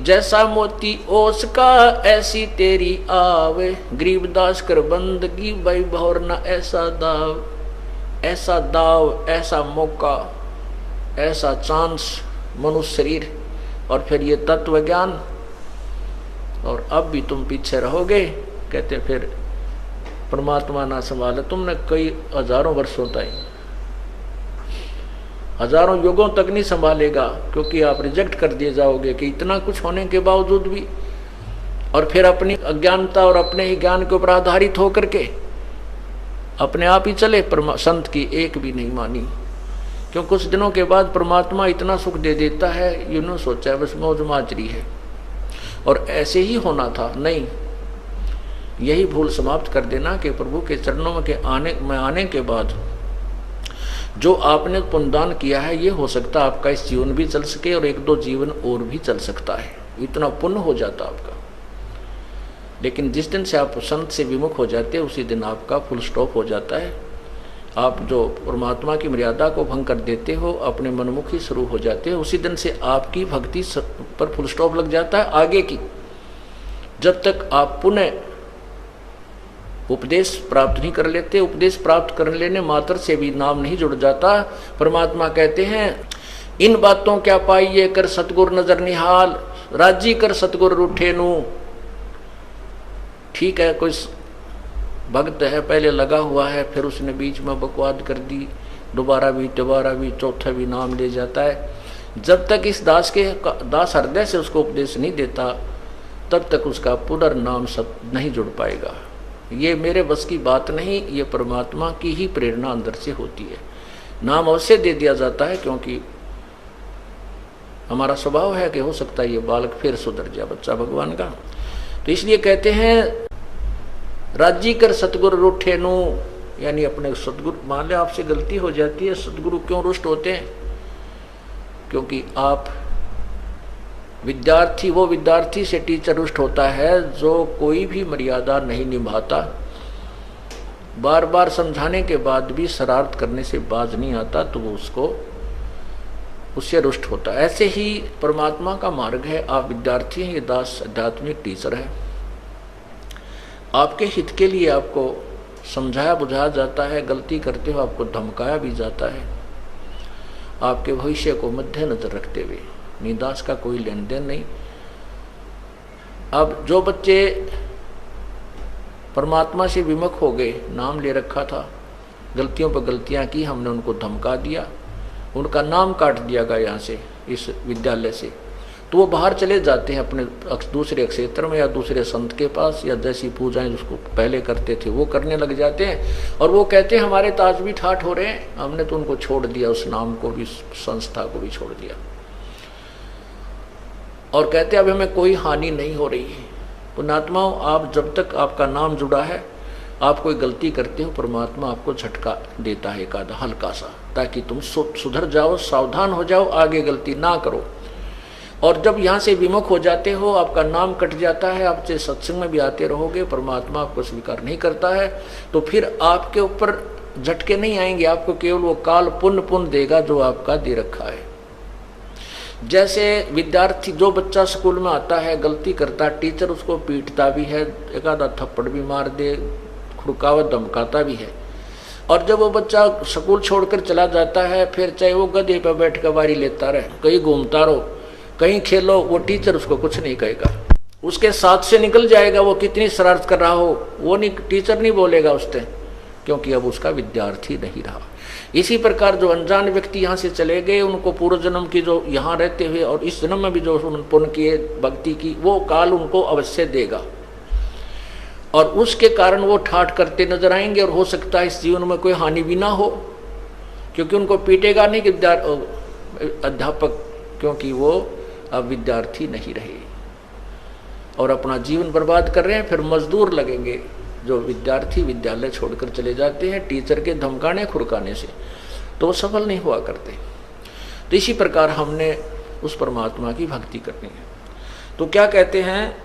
जैसा मोती ओस का ऐसी तेरी आवे, गरीबदास कर बंदगी भाई भौर न ऐसा दाव, ऐसा दाव, ऐसा मौका, ऐसा चांस मनुष्य शरीर और फिर ये तत्व ज्ञान, और अब भी तुम पीछे रहोगे। कहते फिर परमात्मा ना संभाले तुमने कई हजारों वर्षों तक, हजारों युगों तक नहीं संभालेगा, क्योंकि आप रिजेक्ट कर दिए जाओगे कि इतना कुछ होने के बावजूद भी, और फिर अपनी अज्ञानता और अपने ही ज्ञान के ऊपर आधारित होकर के अपने आप ही चले, संत की एक भी नहीं मानी। क्यों कुछ दिनों के बाद परमात्मा इतना सुख दे देता है, यूं सोचा है बस मौज माजरी है और ऐसे ही होना था। नहीं, यही भूल समाप्त कर देना कि प्रभु के चरणों में आने के बाद जो आपने पुण्यदान किया है, ये हो सकता है आपका इस जीवन भी चल सके और एक दो जीवन और भी चल सकता है, इतना पुण्य हो जाता आपका। लेकिन जिस दिन से आप संत से विमुख हो जाते हैं उसी दिन आपका फुल स्टॉप हो जाता है। आप जो परमात्मा की मर्यादा को भंग कर देते हो, अपने मनमुखी शुरू हो जाते हो, उसी दिन से आपकी भक्ति पर फुल स्टॉप लग जाता है आगे की। जब तक आप पुनः उपदेश प्राप्त नहीं कर लेते, उपदेश प्राप्त कर लेने मात्र से भी नाम नहीं जुड़ जाता। परमात्मा कहते हैं इन बातों क्या पाइए कर सतगुर नजर निहाल, राजी कर सतगुर रूठे नू। ठीक है, कोई भक्त है पहले लगा हुआ है, फिर उसने बीच में बकवाद कर दी, दोबारा भी चौथा भी नाम ले जाता है। जब तक इस दास हृदय से उसको उपदेश नहीं देता तब तक उसका पुनर्नाम सब नहीं जुड़ पाएगा। ये मेरे बस की बात नहीं, ये परमात्मा की ही प्रेरणा अंदर से होती है। नाम अवश्य दे दिया जाता है क्योंकि हमारा स्वभाव है कि हो सकता है ये बालक फिर सुधर जाए, बच्चा भगवान का। तो इसलिए कहते हैं राजी कर सतगुरु रूठे नु, यानी अपने सतगुरु, मान ले आपसे गलती हो जाती है, सतगुरु क्यों रुष्ट होते हैं? क्योंकि आप विद्यार्थी, वो विद्यार्थी से टीचर रुष्ट होता है जो कोई भी मर्यादा नहीं निभाता, बार बार समझाने के बाद भी शरारत करने से बाज नहीं आता, तो वो उससे रुष्ट होता है। ऐसे ही परमात्मा का मार्ग है, आप विद्यार्थी हैं, ये दास आध्यात्मिक टीचर है। आपके हित के लिए आपको समझाया बुझाया जाता है, गलती करते हो आपको धमकाया भी जाता है, आपके भविष्य को मद्देनजर रखते हुए। निदास का कोई लेन देन नहीं। अब जो बच्चे परमात्मा से विमुख हो गए, नाम ले रखा था, गलतियों पर गलतियां की, हमने उनको धमका दिया, उनका नाम काट दिया गया यहाँ से, इस विद्यालय से, तो वो बाहर चले जाते हैं अपने दूसरे क्षेत्र में या दूसरे संत के पास, या जैसी पूजाएं जिसको पहले करते थे वो करने लग जाते हैं। और वो कहते हैं हमारे ताज भी ठाठ हो रहे हैं, हमने तो उनको छोड़ दिया, उस नाम को भी, संस्था को भी छोड़ दिया, और कहते हैं अब हमें कोई हानि नहीं हो रही है। पुण्यात्माओं, आप जब तक आपका नाम जुड़ा है, आप कोई गलती करते हो, परमात्मा आपको झटका देता है एक आधा हल्का सा, ताकि तुम सुधर जाओ, सावधान हो जाओ, आगे गलती ना करो। और जब यहाँ से विमुख हो जाते हो, आपका नाम कट जाता है, आप चाहे सत्संग में भी आते रहोगे, परमात्मा आपको स्वीकार नहीं करता है, तो फिर आपके ऊपर झटके नहीं आएंगे, आपको केवल वो काल पुण्य देगा जो आपका दे रखा है। जैसे विद्यार्थी, जो बच्चा स्कूल में आता है, गलती करता है, टीचर उसको पीटता भी है, एक आधा थप्पड़ भी मार दे, खुड़कावट धमकाता भी है, और जब वो बच्चा स्कूल छोड़कर चला जाता है, फिर चाहे वो गधे पर बैठ कर बारी लेता रहे, कहीं घूमता रहो, कहीं खेलो, वो टीचर उसको कुछ नहीं कहेगा, उसके साथ से निकल जाएगा। वो कितनी शरारत कर रहा हो, वो नहीं, टीचर नहीं बोलेगा उससे, क्योंकि अब उसका विद्यार्थी नहीं रहा। इसी प्रकार जो अनजान व्यक्ति यहाँ से चले गए, उनको पूर्व जन्म की जो यहाँ रहते हुए और इस जन्म में भी जो पुण्य किए, भक्ति की, वो काल उनको अवश्य देगा, और उसके कारण वो ठाठ करते नजर आएंगे। और हो सकता है इस जीवन में कोई हानि भी ना हो, क्योंकि उनको पीटेगा नहीं कि अध्यापक, क्योंकि वो अब विद्यार्थी नहीं रहे और अपना जीवन बर्बाद कर रहे हैं। फिर मजदूर लगेंगे जो विद्यार्थी विद्यालय छोड़कर चले जाते हैं टीचर के धमकाने खुरकाने से, तो वो सफल नहीं हुआ करते। तो इसी प्रकार हमने उस परमात्मा की भक्ति करनी है। तो क्या कहते हैं,